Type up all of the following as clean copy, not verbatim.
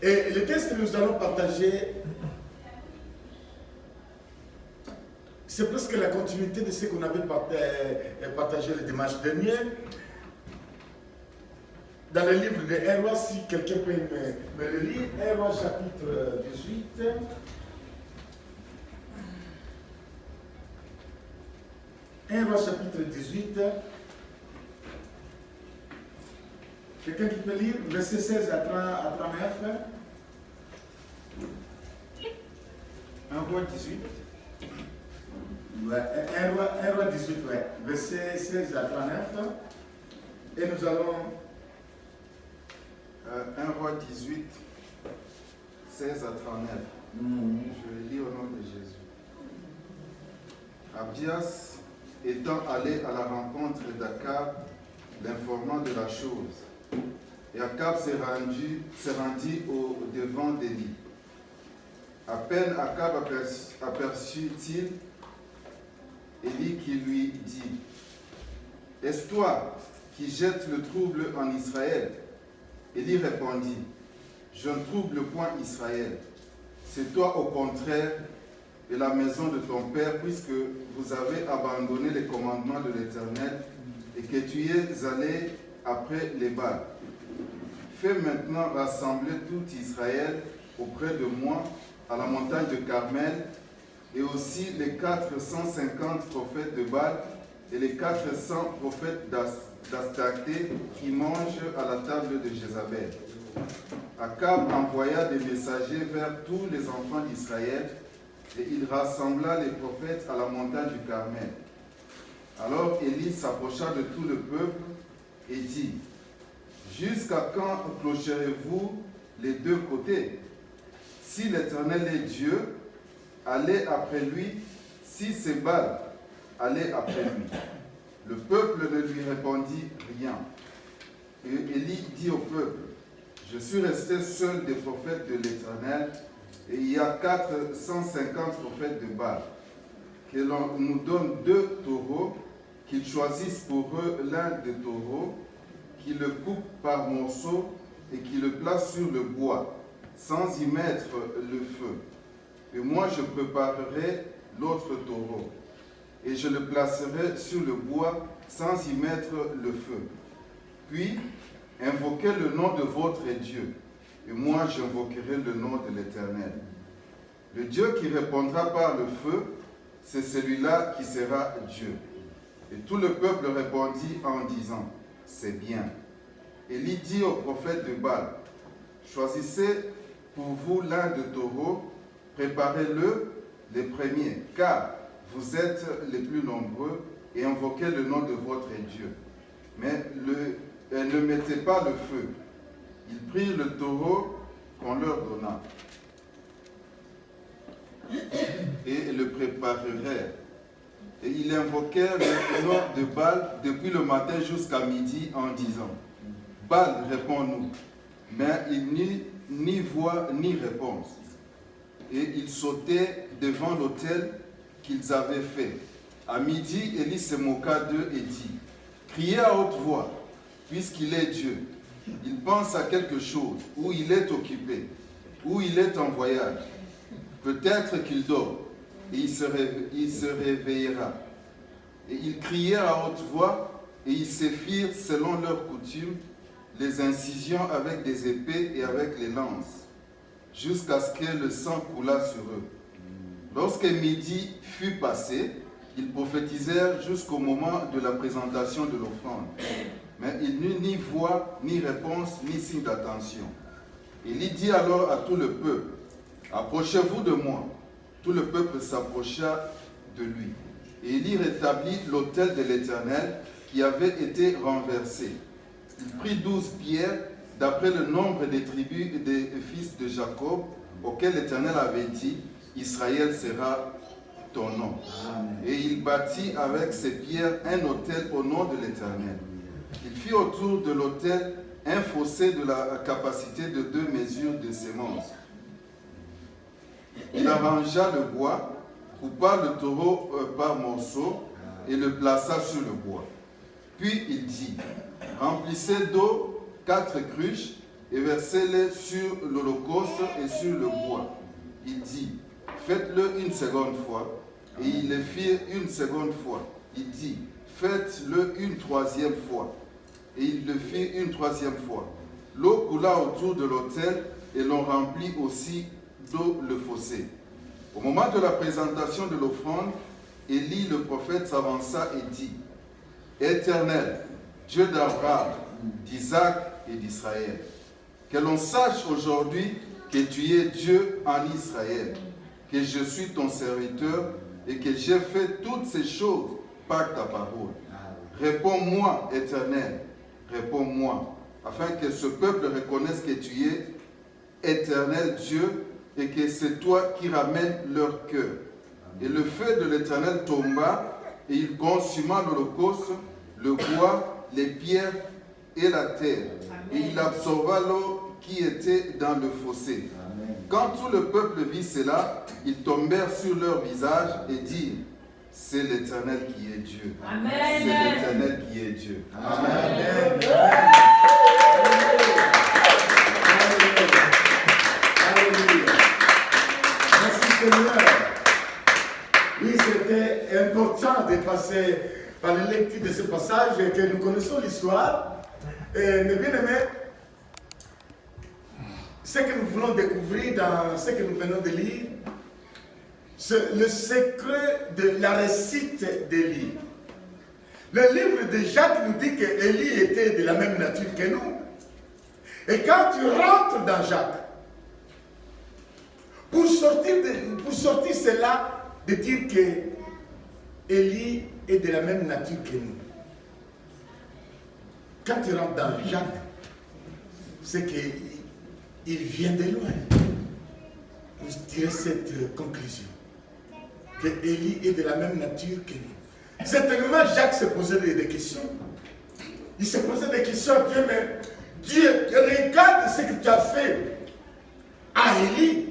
Et le texte que nous allons partager, c'est presque la continuité de ce qu'on avait partagé le dimanche dernier. Dans le livre de 1 Roi, si quelqu'un peut me le lire, 1 Roi chapitre 18. 1 Roi chapitre 18. Quelqu'un qui peut lire verset 16 à 39. 1 Roi 18. Ouais, 1 Roi 18, ouais. Verset 16 à 39. Et nous allons. 1 Roi 18, 16 à 39. Je lis au nom de Jésus. Abias étant allé à la rencontre d'Akab, l'informant de la chose. Et Akab s'est rendu au devant d'Élie. À peine Akab aperçut-il Élie qui lui dit: Est-ce toi qui jettes le trouble en Israël? Élie répondit: Je ne trouble point Israël. C'est toi au contraire et la maison de ton père, puisque vous avez abandonné les commandements de l'Éternel et que tu es allé après les Baals. Fais maintenant rassembler tout Israël auprès de moi à la montagne de Carmel, et aussi les 450 prophètes de Baal et les 400 prophètes d'Astarté qui mangent à la table de Jézabel. Akab envoya des messagers vers tous les enfants d'Israël, et il rassembla les prophètes à la montagne du Carmel. Alors Élie s'approcha de tout le peuple et dit: Jusqu'à quand clocherez-vous les deux côtés? Si l'Éternel est Dieu, allez après lui. Si c'est Baal, allez après lui. Le peuple ne lui répondit rien. Et Élie dit au peuple: Je suis resté seul des prophètes de l'Éternel, et il y a 450 prophètes de Baal. Que l'on nous donne 2 taureaux, qu'ils choisissent pour eux l'un des taureaux, qu'ils le coupent par morceaux et qu'ils le placent sur le bois, sans y mettre le feu. Et moi je préparerai l'autre taureau, et je le placerai sur le bois sans y mettre le feu. Puis, invoquez le nom de votre Dieu, et moi j'invoquerai le nom de l'Éternel. Le Dieu qui répondra par le feu, c'est celui-là qui sera Dieu. Et tout le peuple répondit en disant: C'est bien. Élie dit au prophète de Baal: Choisissez pour vous l'un de taureaux, préparez-le les premiers, car vous êtes les plus nombreux, et invoquez le nom de votre Dieu. Mais ne mettez pas le feu. Ils prirent le taureau qu'on leur donna et le préparèrent. Et ils invoquèrent le nom de Baal depuis le matin jusqu'à midi en disant: Baal, réponds-nous. Mais il ni voix ni réponse. Et ils sautaient devant l'autel qu'ils avaient fait. À midi, Élie se moqua d'eux et dit: Criez à haute voix, puisqu'il est Dieu. Il pense à quelque chose, ou il est occupé, ou il est en voyage. Peut-être qu'il dort, et il se réveillera. Et ils crièrent à haute voix, et ils se firent, selon leur coutume, les incisions avec des épées et avec les lances, jusqu'à ce que le sang coulât sur eux. Lorsque midi fut passé, ils prophétisèrent jusqu'au moment de la présentation de l'offrande. Mais il n'y eut ni voix, ni réponse, ni signe d'attention. Il dit alors à tout le peuple: Approchez-vous de moi. Tout le peuple s'approcha de lui. Et il y rétablit l'autel de l'Éternel qui avait été renversé. Il prit 12 pierres, d'après le nombre des tribus et des fils de Jacob, auxquels l'Éternel avait dit: Israël sera ton nom. Amen. Et il bâtit avec ces pierres un autel au nom de l'Éternel. Il fit autour de l'autel un fossé de la capacité de 2 mesures de semences. Il arrangea le bois, coupa le taureau par morceaux et le plaça sur le bois. Puis il dit: Remplissez d'eau 4 cruches et versez-les sur l'holocauste et sur le bois. Il dit, faites-le une seconde fois. Et ils le firent une seconde fois. Il dit, faites-le une troisième fois. Et ils le firent une troisième fois. L'eau coula autour de l'autel et l'on remplit aussi d'eau le fossé. Au moment de la présentation de l'offrande, Élie le prophète s'avança et dit, Éternel, Dieu d'Abraham, d'Isaac et d'Israël, que l'on sache aujourd'hui que tu es Dieu en Israël, que je suis ton serviteur et que j'ai fait toutes ces choses par ta parole. Réponds-moi, Éternel, réponds-moi, afin que ce peuple reconnaisse que tu es Éternel Dieu et que c'est toi qui ramènes leur cœur. Et le feu de l'Éternel tomba et il consuma l'holocauste, le bois, les pierres et la terre. Et il absorba l'eau qui était dans le fossé. Quand tout le peuple vit cela, ils tombèrent sur leur visage et dirent, c'est l'Éternel qui est Dieu. Amen. C'est l'Éternel qui est Dieu. Amen. Alléluia. Merci Seigneur. Oui, c'était important de passer par la lecture de ce passage et que nous connaissons l'histoire. Mais bien aimé, ce que nous voulons découvrir dans ce que nous venons de lire, c'est le secret de la réussite d'Élie. Le livre de Jacques nous dit qu'Élie était de la même nature que nous. Et quand tu rentres dans Jacques, pour sortir cela, de dire que Élie est de la même nature que nous. Quand tu rentres dans Jacques, c'est qu'il vient de loin pour tirer cette conclusion. Que Élie est de la même nature que nous. Certainement, Jacques se posait des questions. Il se posait des questions à Dieu, mais Dieu, regarde ce que tu as fait à Élie.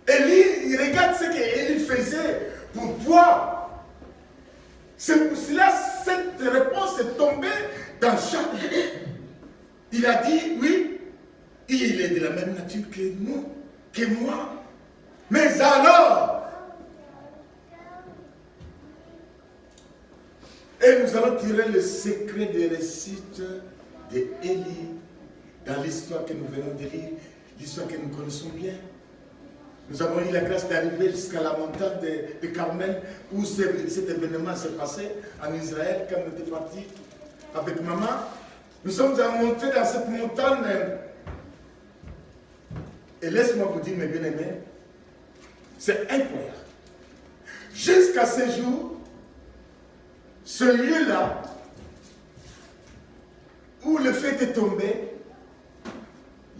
Élie, regarde ce qu'Élie faisait pour toi. C'est pour cela que cette réponse est tombée dans Jacques. Il a dit, oui, il est de la même nature que nous, que moi. Mais alors, et nous allons tirer le secret de réussite d'Élie dans l'histoire que nous venons de lire, l'histoire que nous connaissons bien. Nous avons eu la grâce d'arriver jusqu'à la montagne de Carmel où cet événement s'est passé en Israël quand on était parti avec maman. Nous sommes montés dans cette montagne et laisse-moi vous dire, mes bien-aimés, c'est incroyable. Jusqu'à ce jour, ce lieu-là, où le feu est tombé,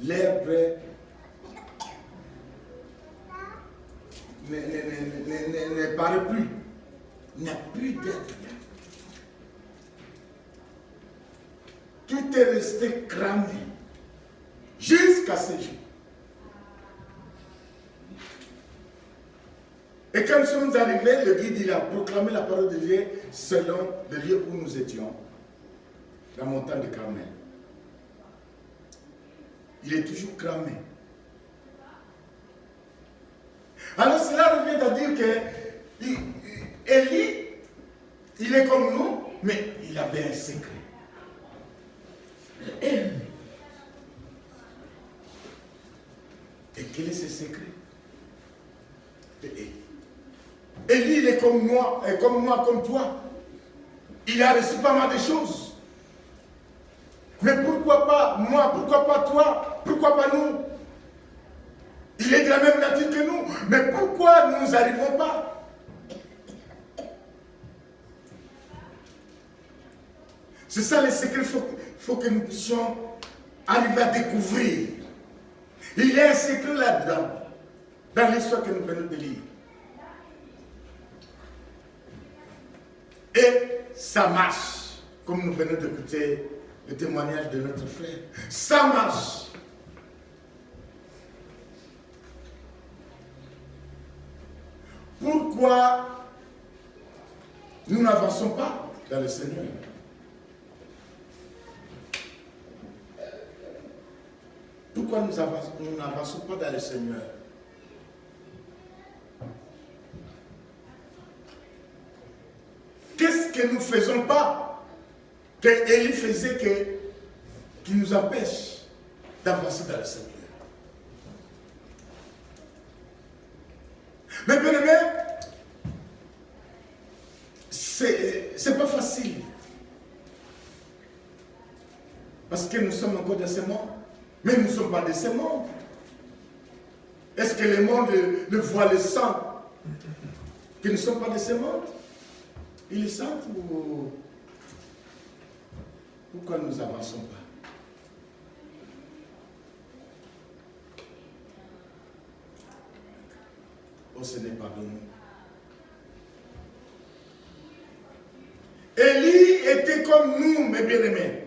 l'herbe ne paraît plus, n'a plus d'être là. Tout est resté cramé jusqu'à ce jour. Et quand nous sommes arrivés, le guide il a proclamé la parole de Dieu selon le lieu où nous étions, la montagne de Carmel. Il est toujours cramé. Alors cela revient à dire que Élie, il est comme nous, mais il avait un secret. Et quel est ce secret de Élie? Élie, il est comme moi, comme toi. Il a reçu pas mal de choses. Mais pourquoi pas moi? Pourquoi pas toi? Pourquoi pas nous? Il est de la même nature que nous. Mais pourquoi nous n'arrivons pas? C'est ça le secret. Il faut que nous puissions arriver à découvrir. Il y a un secret là-dedans, dans l'histoire que nous venons de lire. Et ça marche, comme nous venons d'écouter le témoignage de notre frère. Ça marche. Pourquoi nous n'avançons pas dans le Seigneur? pourquoi nous n'avançons pas dans le Seigneur? Qu'est-ce que nous ne faisons pas que Élie faisait qui nous empêche d'avancer dans le Seigneur? Mais bien aimé, c'est pas facile. Parce que nous sommes encore dans ce monde. Mais nous ne sommes pas de ce monde. Est-ce que le monde le voit le sang? Que nous ne sommes pas de ce monde? Ils le sentent ou pourquoi nous n'avançons pas? Oh Seigneur, pardonne-nous. Élie était comme nous, mes bien-aimés.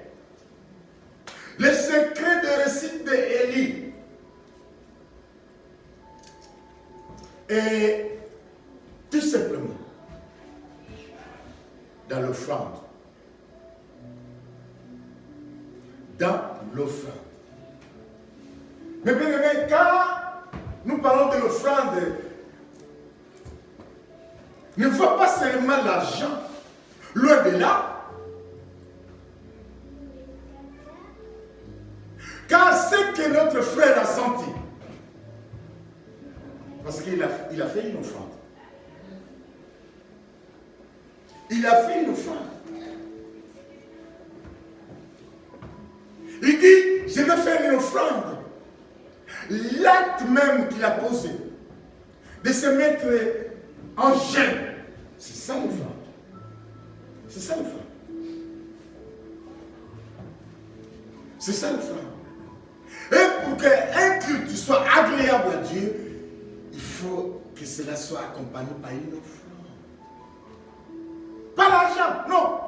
Le secret de réussite d'Élie est tout simplement dans l'offrande. Dans l'offrande. Mais bien aimé, quand nous parlons de l'offrande, ne voit pas seulement l'argent, loin de là. Car c'est que notre frère a senti, parce qu'il a fait une offrande. Il a fait une offrande. Il dit, je vais faire une offrande. L'acte même qu'il a posé, de se mettre en jeûne, c'est ça l'offrande. C'est ça l'offrande. C'est ça l'offrande. Et pour qu'un culte soit agréable à Dieu, il faut que cela soit accompagné par une offrande. Pas l'argent, non.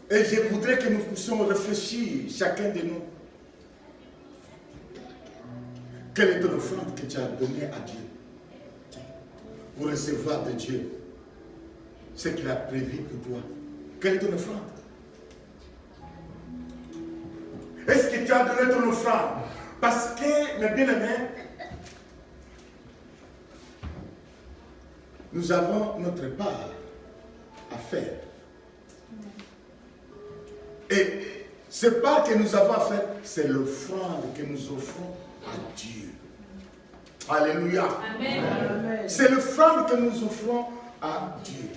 Et je voudrais que nous puissions réfléchir, chacun de nous. Quelle est ton offrande que tu as donnée à Dieu pour recevoir de Dieu ce qu'il a prévu pour toi? Quelle est ton offrande? Est-ce que tu as donné ton offrande? Parce que, mes bien-aimés, nous avons notre part à faire. Et ce part que nous avons à faire, c'est l'offrande que nous offrons à Dieu. Alléluia. Amen. C'est l'offrande que nous offrons à Dieu.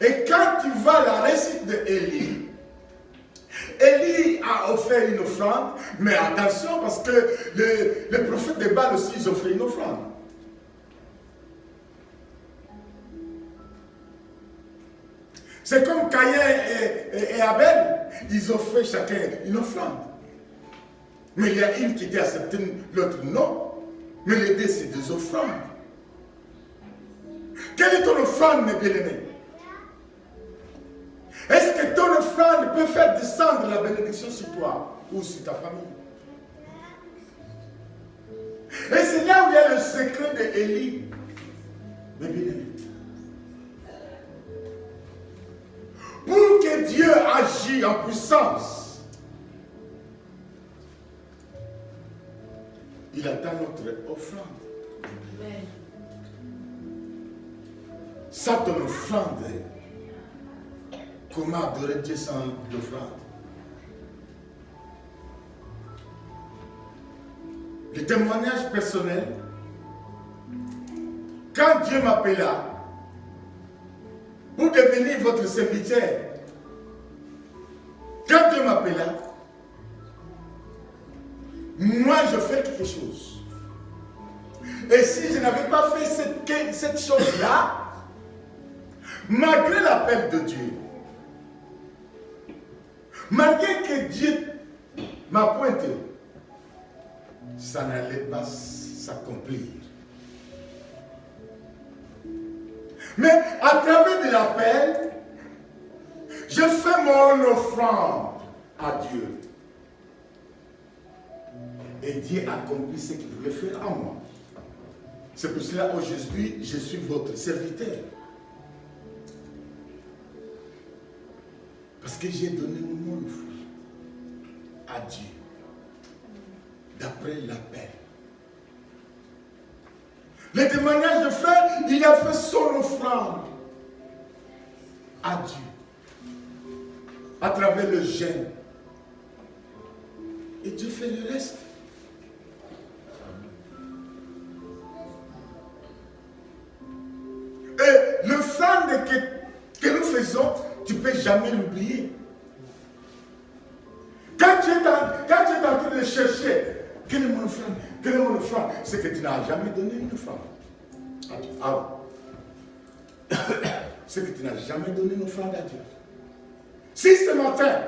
Et quand tu vois la réussite d'Élie, Élie a offert une offrande, mais attention parce que les prophètes de Baal aussi, ils ont fait une offrande. C'est comme Caïn et Abel, ils ont fait chacun une offrande. Mais il y a une qui était acceptée, l'autre non. Mais les deux, c'est des offrandes. Quelle est ton offrande, mes bien-aimés? Est-ce que ton offrande peut faire descendre la bénédiction sur toi ou sur ta famille? Et c'est là où il y a le secret d'Élie, mes bien-aimés. Pour que Dieu agisse en puissance, il attend notre offrande. Amen. Ça, ton offrande, comment adorer Dieu sans l'offrande? Le témoignage personnel, quand Dieu m'appela pour devenir votre serviteur, quand Dieu m'appela, moi je fais quelque chose. Et si je n'avais pas fait cette chose-là, malgré l'appel de Dieu, malgré que Dieu m'a pointé, ça n'allait pas s'accomplir. Mais à travers de l'appel, je fais mon offrande à Dieu. Et Dieu accomplit ce qu'il voulait faire en moi. C'est pour cela aujourd'hui, je suis votre serviteur. Parce que j'ai donné mon offrande à Dieu. D'après l'appel. Le témoignage de frère, il a fait son offrande à Dieu. À travers le jeûne. Et Dieu fait le reste. Et l'offrande que nous faisons, tu ne peux jamais l'oublier. Quand tu es en train de chercher, quelle est mon offrande? Quelle est mon offrande? C'est que tu n'as jamais donné une offrande. C'est que tu n'as jamais donné une offrande à Dieu. Si ce matin,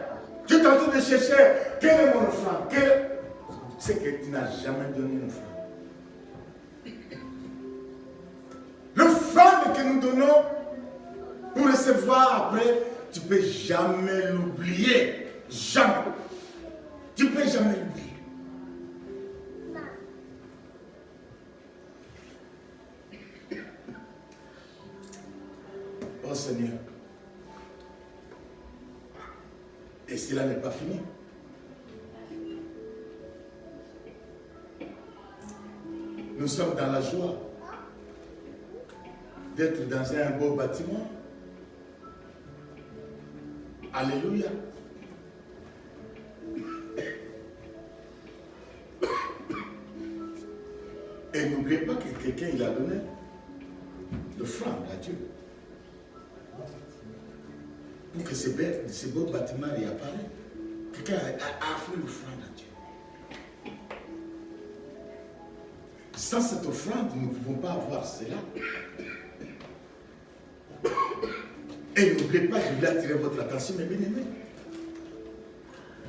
tu es en train de chercher, quelle est mon offrande? C'est que tu n'as jamais donné une offrande. L'offrande que nous donnons pour recevoir après, tu ne peux jamais l'oublier. Jamais. Tu ne peux jamais l'oublier. Oh Seigneur. Et cela n'est pas fini. Nous sommes dans la joie d'être dans un beau bâtiment. Alléluia. Et n'oubliez pas que quelqu'un il a donné l'offrande à Dieu. Pour que ce beau bâtiment y apparaît. Quelqu'un a fait l'offrande à Dieu. Sans cette offrande, nous ne pouvons pas avoir cela. Et n'oubliez pas, je voulais attirer votre attention, mes bien-aimés.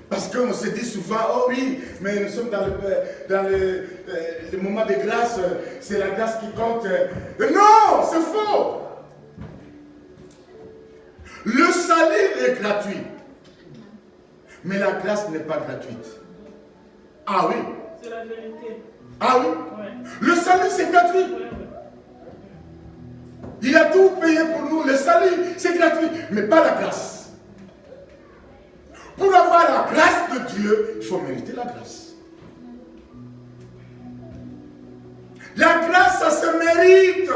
Parce qu'on se dit souvent, oh oui, mais nous sommes dans le moment de grâce, c'est la grâce qui compte. Non, c'est faux. Le salut est gratuit. Mais la grâce n'est pas gratuite. Ah oui. C'est la vérité. Ah oui. Ouais. Le salut c'est gratuit. Ouais. Il a tout payé pour nous. Le salut c'est gratuit. Mais pas la grâce. Pour avoir la grâce de Dieu, il faut mériter la grâce. La grâce, ça se mérite.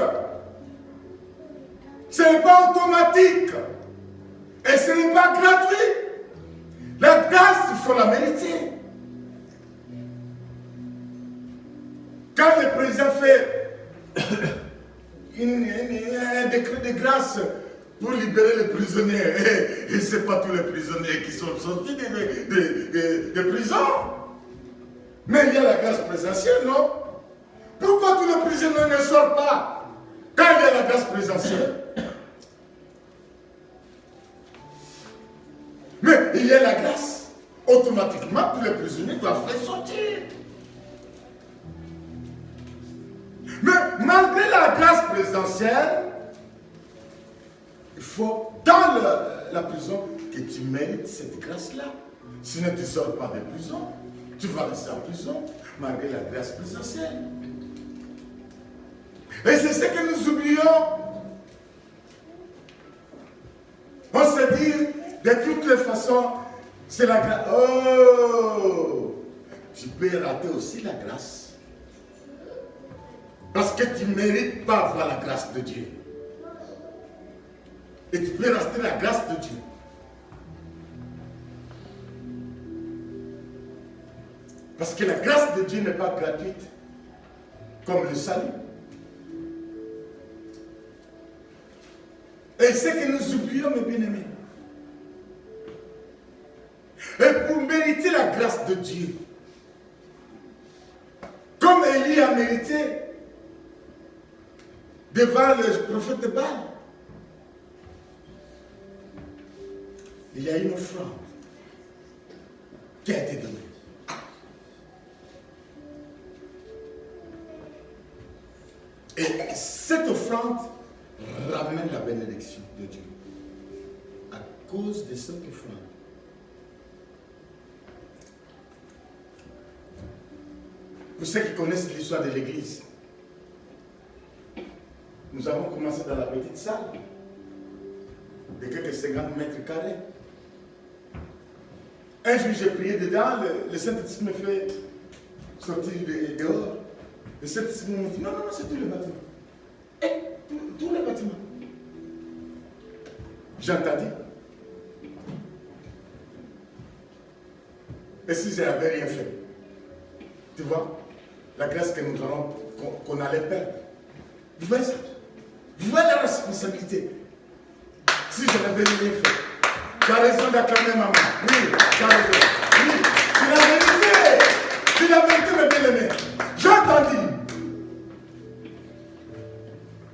Ce n'est pas automatique. Et ce n'est pas gratuit. La grâce, il faut la mériter. Quand le président fait un décret de grâce pour libérer les prisonniers, et ce n'est pas tous les prisonniers qui sont sortis de prison, mais il y a la grâce présidentielle, non? Pourquoi tous les prisonniers ne sortent pas quand il y a la grâce présidentielle? Mais il y a la grâce. Automatiquement, tous les prisonniers doivent faire sortir. Mais malgré la grâce présidentielle, il faut, dans la prison, que tu mérites cette grâce-là. Sinon, tu ne sors pas de prison. Tu vas rester en prison, malgré la grâce présidentielle. Et c'est ce que nous oublions. On se dit, de toutes les façons, c'est la grâce. Oh! Tu peux rater aussi la grâce. Parce que tu ne mérites pas avoir la grâce de Dieu. Et tu peux rater la grâce de Dieu. Parce que la grâce de Dieu n'est pas gratuite. Comme le salut. Et c'est que nous oublions, mes bien-aimés. Et pour mériter la grâce de Dieu, comme Élie a mérité devant le prophète de Baal, il y a une offrande qui a été donnée. Et cette offrande ramène la bénédiction de Dieu. À cause de cette offrande. Pour ceux qui connaissent l'histoire de l'église, nous avons commencé dans la petite salle de quelques 50 mètres carrés. Un jour, j'ai prié dedans, le Saint-Esprit me fait sortir dehors. Le Saint-Esprit me dit, non, c'est tout le bâtiment. Tout le bâtiment. J'ai entendu. Et si je n'avais rien fait? Tu vois, la grâce que nous allons, qu'on allait perdre. Vous voyez ça? Vous voyez la responsabilité. Si je n'avais rien fait. Tu as raison d'acclamer maman. Oui, tu as raison. Oui, c'est la vérité. C'est la vérité, mes bien-aimés. J'ai entendu.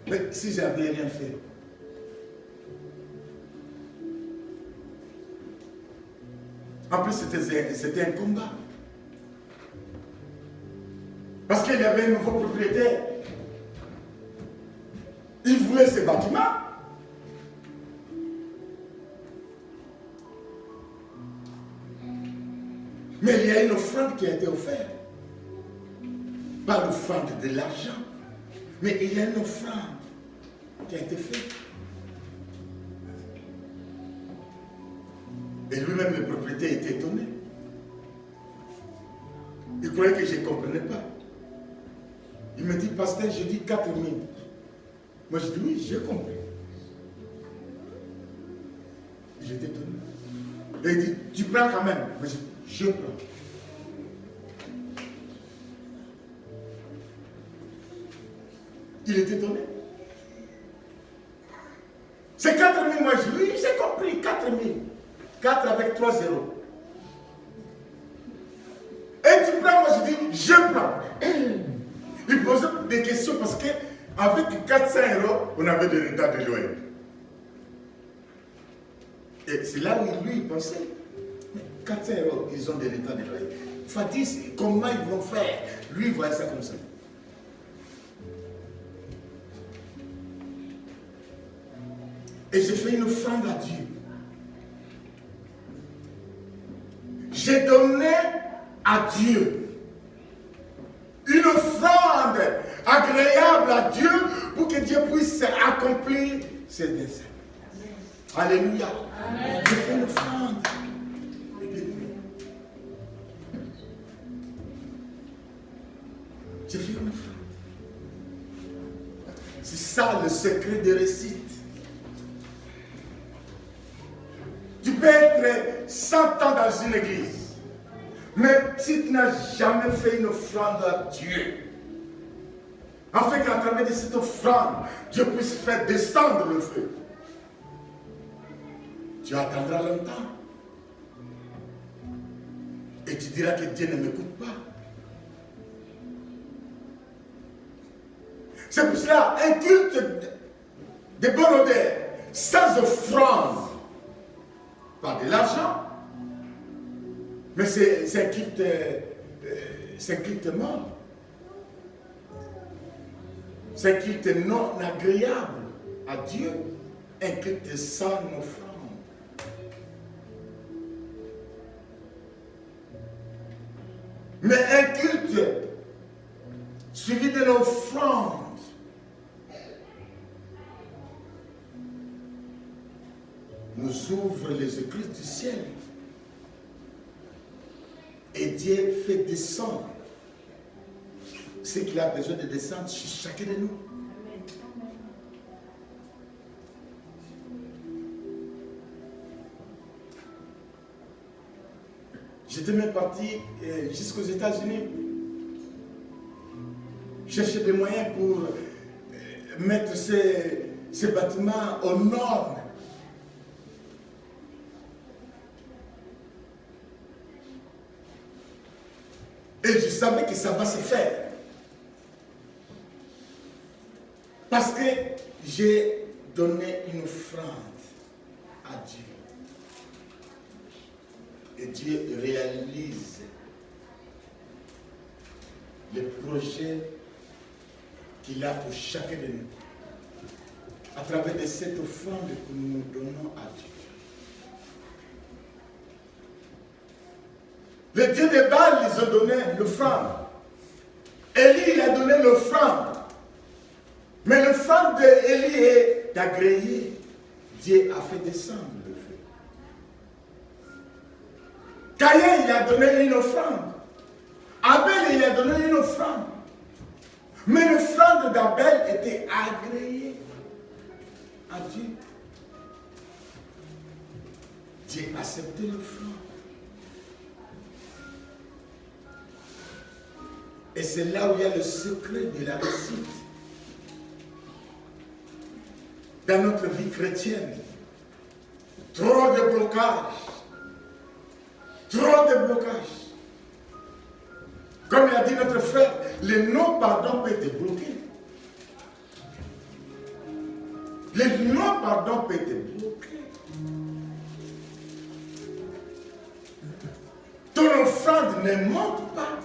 Mais si je n'avais rien fait. En plus, c'était un combat. Parce qu'il y avait un nouveau propriétaire. Il voulait ce bâtiment. Mais il y a une offrande qui a été offerte. Pas l'offrande de l'argent, mais il y a une offrande qui a été faite. Et lui-même, le propriétaire, était étonné. Il croyait que je ne comprenais pas. Il me dit, pasteur, je dis 4 000. Moi, je dis, oui, j'ai compris. J'étais étonné. Et il dit, tu prends quand même. Moi, je dis, je prends. Il était étonné. C'est 4 000, moi, je dis, oui, j'ai compris, 4 000. 4 avec 3 zéros. Et tu prends, moi je dis, je prends. Il posait des questions parce qu'avec 400 euros, on avait des retards de loyer. Et c'est là où lui, il pensait, mais 400 euros, ils ont des retards de loyer. Fadis, comment ils vont faire? Lui, il voyait ça comme ça. Et j'ai fait une offrande à Dieu. J'ai donné à Dieu une offrande agréable à Dieu pour que Dieu puisse accomplir ses desseins. Alléluia. J'ai fait une offrande. J'ai fait une offrande. C'est ça le secret de réussite. Tu peux être 100 ans dans une église, mais si tu n'as jamais fait une offrande à Dieu, afin qu'à travers de cette offrande, Dieu puisse faire descendre le feu, tu attendras longtemps. Et tu diras que Dieu ne m'écoute pas. C'est pour cela, un culte de bonne odeur, sans offrande, pas de l'argent, mais c'est un culte mort. C'est un culte non agréable à Dieu, un culte sans offrande. Mais un culte suivi de l'offrande nous ouvre les écluses du ciel. Et Dieu fait descendre ce qu'il a besoin de descendre sur chacun de nous. J'étais même parti jusqu'aux États-Unis, chercher des moyens pour mettre ces bâtiments aux normes. Et je savais que ça va se faire. Parce que j'ai donné une offrande à Dieu. Et Dieu réalise les projets qu'il a pour chacun de nous. À travers de cette offrande que nous donnons à Dieu. Les dieux de Baal, ils ont donné l'offrande. Élie, il a donné l'offrande. Mais l'offrande d'Élie est d'agréer. Dieu a fait descendre le feu. Caïn, il a donné une offrande. Abel, il a donné une offrande. Mais l'offrande d'Abel était agréée à Dieu. Dieu acceptait l'offrande. Et c'est là où il y a le secret de la réussite. Dans notre vie chrétienne, trop de blocages. Trop de blocages. Comme il a dit notre frère, le non-pardon peut être bloqué. Le non-pardon peut être bloqué. Ton offrande ne monte pas.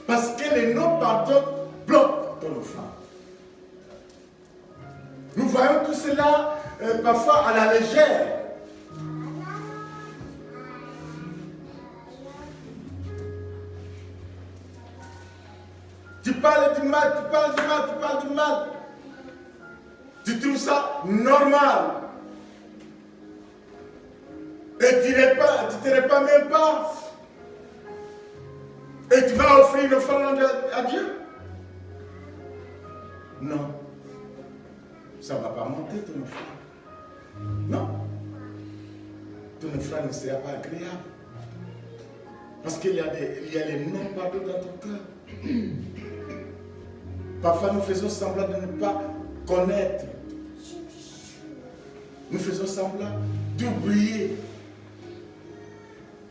Parce que le non-pardon bloque ton offrande. Nous voyons tout cela parfois à la légère. Tu parles du mal, tu parles du mal, tu parles du mal. Tu trouves ça normal. Et tu ne te répands même pas. Et tu vas offrir une offrande à Dieu? Non. Ça ne va pas monter ton offrande. Non. Ton offrande ne sera pas agréable. Parce qu'il y a les non-pardons dans ton cœur. Parfois nous faisons semblant de ne pas connaître. Nous faisons semblant d'oublier.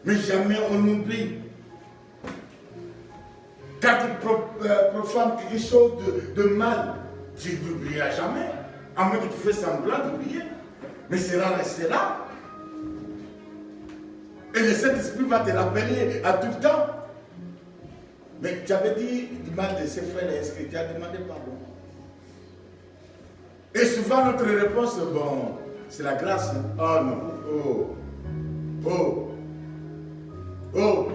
Mais jamais on oublie. Quand tu profanes quelque chose de mal, tu n'oublieras jamais. À moins que tu fasses semblant d'oublier. Mais cela restera. Et le Saint-Esprit va te rappeler à tout le temps. Mais tu avais dit du mal de ses frères, est-ce que tu as demandé pardon? Et souvent notre réponse, bon, c'est la grâce. Oh non, oh, oh, oh.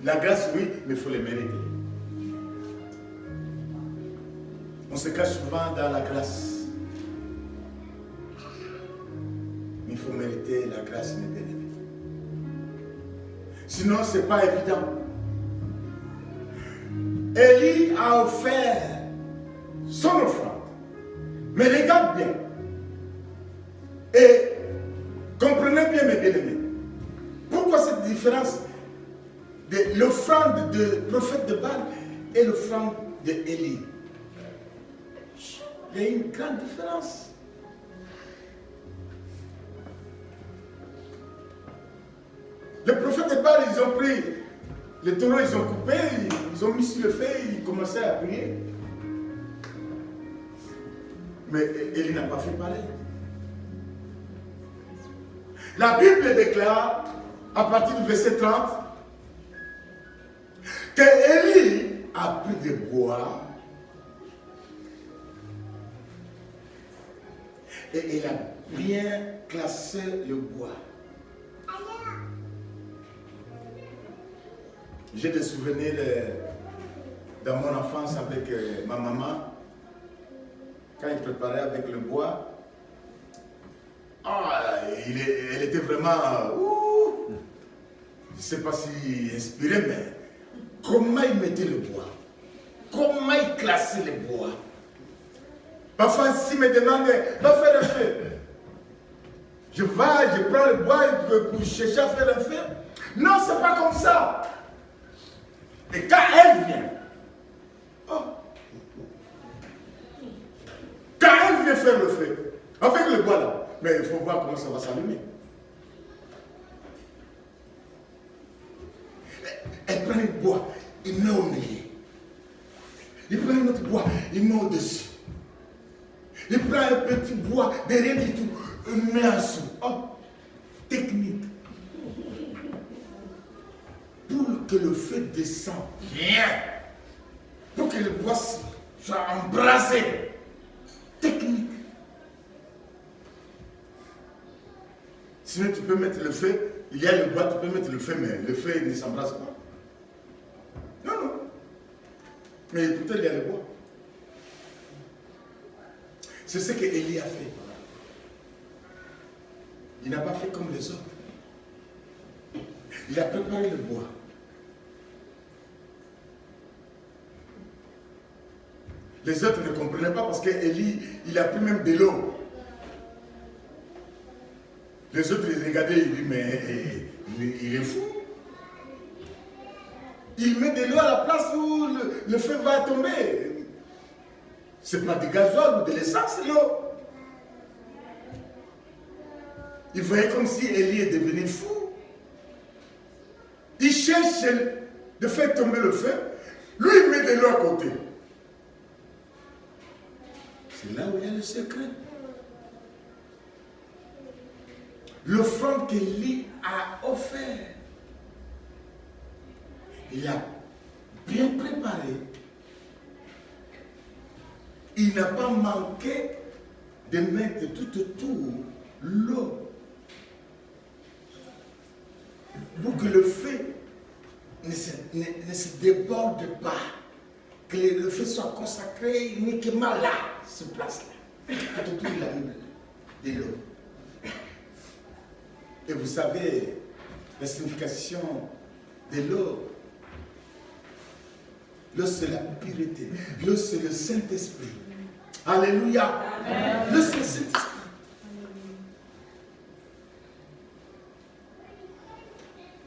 La grâce, oui, mais il faut les mériter. On se cache souvent dans la grâce. Mais il faut mériter la grâce, mes bien-aimés. Sinon, ce n'est pas évident. Élie a offert son offrande. Mais regarde bien. Et comprenez bien, mes bien-aimés. Pourquoi cette différence de l'offrande du prophète de Baal et l'offrande d'Élie? Il y a une grande différence. Les prophètes de Baal, ils ont pris les taureaux, ils ont coupé, ils ont mis sur le feu, ils commençaient à prier. Mais Élie n'a pas fait pareil. La Bible déclare, à partir du verset 30, que Élie a pris des bois et il a bien classé le bois. J'ai des souvenirs dans mon enfance avec ma maman, quand il préparait avec le bois. Elle était vraiment, je ne sais pas si inspirée, mais comment il mettait le bois, comment il classait le bois. Parfois, s'il me demande, va faire un feu. Je prends le bois pour chercher à faire un feu. Non, ce n'est pas comme ça. Et quand elle vient, quand elle vient faire le feu, avec le bois là, mais il faut voir comment ça va s'allumer. Elle prend le bois, il met au milieu. Il prend un autre bois, il met au-dessus. Il prend un petit bois, derrière du tout, il met en dessous. Oh, technique. Pour que le feu descende bien, pour que le bois soit embrasé. Technique. Sinon tu peux mettre le feu, il y a le bois, tu peux mettre le feu, mais le feu ne s'embrasse pas. Non, non. Mais pourtant il y a le bois. C'est ce que Élie a fait. Il n'a pas fait comme les autres. Il a préparé le bois. Les autres ne comprenaient pas parce qu'Élie, il a pris même de l'eau. Les autres les regardaient, ils disaient, mais il est fou. Il met de l'eau à la place où le feu va tomber. C'est pas du gasoil ou de l'essence, c'est l'eau. Il voyait comme si Élie est devenu fou. Il cherche de faire tomber le feu. Lui, il met de l'eau à côté. C'est là où il y a le secret. L'offrande qu'Élie a offert, il a bien préparé. Il n'a pas manqué de mettre tout autour l'eau pour que le feu ne se déborde pas, que le feu soit consacré uniquement là, ce place-là. Tout autour, il a mis de l'eau. Et vous savez la signification de l'eau. L'eau, c'est la pureté. L'eau, c'est le Saint-Esprit. Alléluia. L'eau, c'est le Saint-Esprit.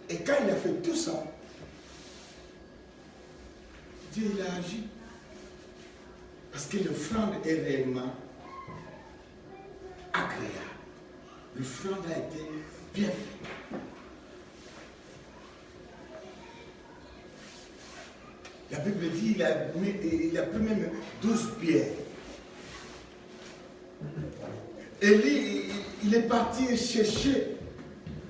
Et quand il a fait tout ça, Dieu il a agi. Parce que l'offrande est réellement agréable. L'offrande a été bien faite. La Bible dit il a pris même 12 pierres. Élie, il est parti chercher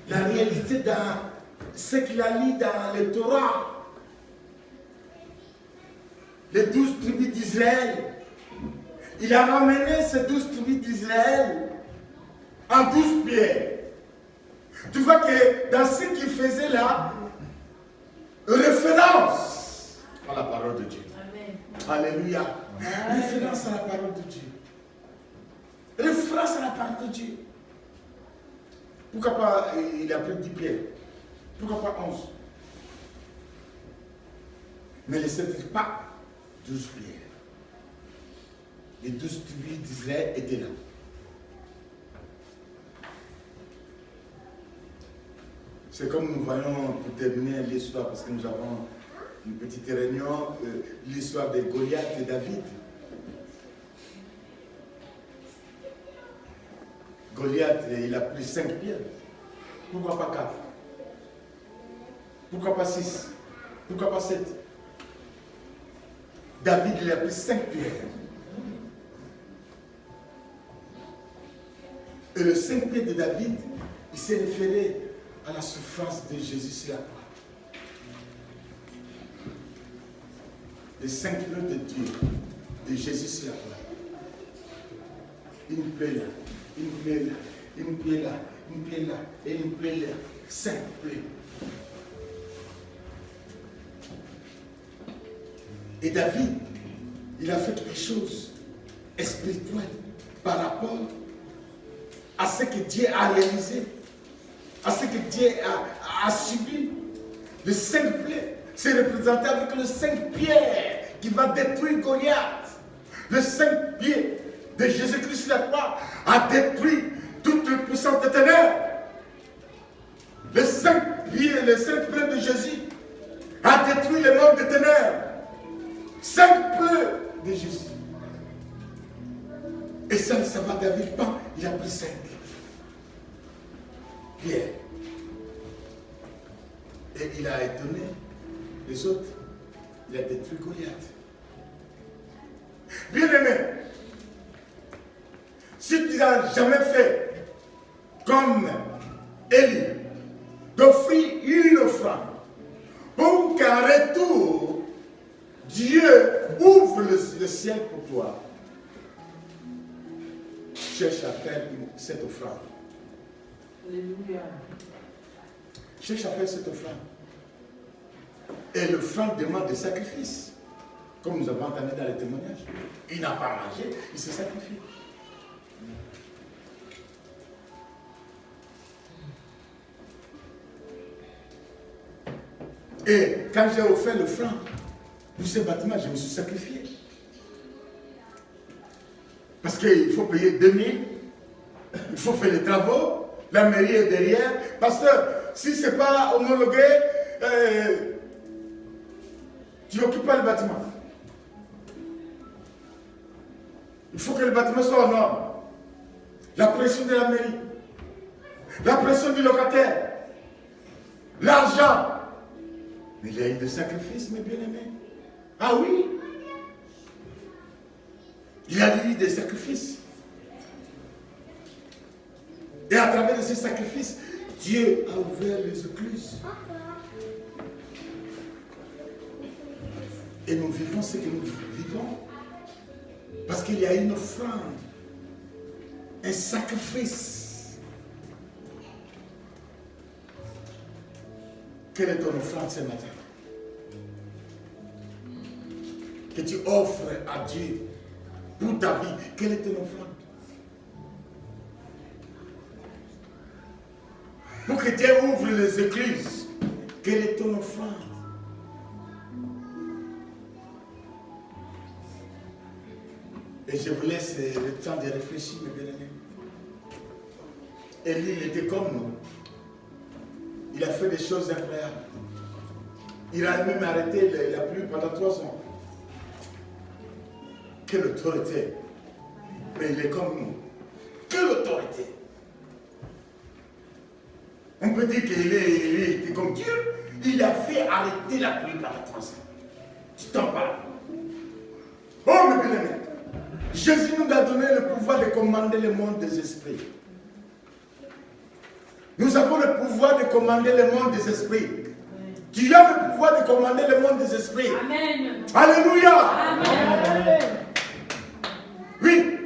la réalité dans ce qu'il a lu dans le Torah. Les 12 tribus d'Israël. Il a ramené ces 12 tribus d'Israël en 12 pierres. Tu vois que dans ce qu'il faisait là, référence à la parole de Dieu. Amen. Alléluia. Amen. Référence à la parole de Dieu. Référence à la parole de Dieu. Pourquoi pas il a pris 10 pierres? Pourquoi pas 11? Mais les 7 pas 12 pierres. Les 12 tribus d'Israël étaient là. C'est comme nous voyons, pour terminer l'histoire, parce que nous avons une petite réunion, l'histoire de Goliath et David. Goliath, il a pris 5 pierres. Pourquoi pas 4? Pourquoi pas 6? Pourquoi pas 7? David, il a pris 5 pierres. Et le 5 pierres de David, il s'est référé à la souffrance de Jésus sur la croix. Les 5 plaies de Dieu, de Jésus sur la croix. Une plaie là, une plaie là, une plaie là, une plaie là, et une plaie là. 5 plaies. Et David, il a fait quelque chose spirituel par rapport à ce que Dieu a réalisé, à ce que Dieu a subi. Le 5 plaies, c'est représenté avec le 5 pierres qui va détruire Goliath. Le 5 pieds de Jésus-Christ sur la croix a détruit toute la puissance des ténèbres. Le 5 pieds, le 5 plaies de Jésus a détruit les morts des ténèbres. 5 plaies de Jésus. Et ça ne va David pas, il a pris 5 pierres. Et il a étonné les autres. Il a détruit Goliath. Bien aimé, si tu n'as jamais fait comme Élie, d'offrir une offrande, pour qu'en retour, Dieu ouvre le ciel pour toi, cherche à faire cette offrande. Alléluia. Cherche à faire cette offrande. Et l'offrande demande des sacrifices. Comme nous avons entendu dans les témoignages. Il n'a pas mangé, il se sacrifie. Et quand j'ai offert le franc pour ce bâtiment, je me suis sacrifié. Parce qu'il faut payer 2000, il faut faire les travaux, la mairie est derrière. Pasteur, si ce n'est pas homologué, tu n'occupes pas le bâtiment. Il faut que le bâtiment soit en norme. La pression de la mairie, la pression du locataire, l'argent. Mais il y a eu des sacrifices, mes bien-aimés. Ah oui, il y a eu des sacrifices. Et à travers ces sacrifices, Dieu a ouvert les écluses. Et nous vivons ce que nous vivons. Parce qu'il y a une offrande, un sacrifice. Quelle est ton offrande ce matin? Que tu offres à Dieu pour ta vie. Quelle est ton offrande? Pour que Dieu ouvre les écluses. Quelle est ton offrande? Et je vous laisse le temps de réfléchir, mes bien-aimés. Élie, il était comme nous. Il a fait des choses incroyables. Il a même arrêté la pluie pendant 3 ans. Quelle autorité! Mais il est comme nous. Quelle autorité! On peut dire qu'il était comme Dieu. Il a fait arrêter la pluie pendant 3 ans. Tu t'en parles. Oh, mes bien-aimés! Jésus nous a donné le pouvoir de commander le monde des esprits. Nous avons le pouvoir de commander le monde des esprits. Tu as le pouvoir de commander le monde des esprits. Amen. Alléluia. Amen. Oui.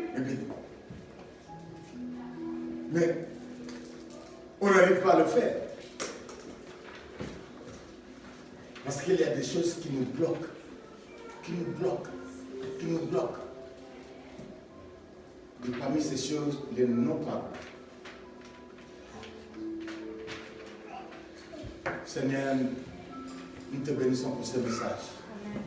Mais on n'arrive pas à le faire. Parce qu'il y a des choses qui nous bloquent. Qui nous bloquent. Qui nous bloquent. Et parmi ces choses, les non-paroles. Seigneur, nous te bénissons pour ce message. Amen.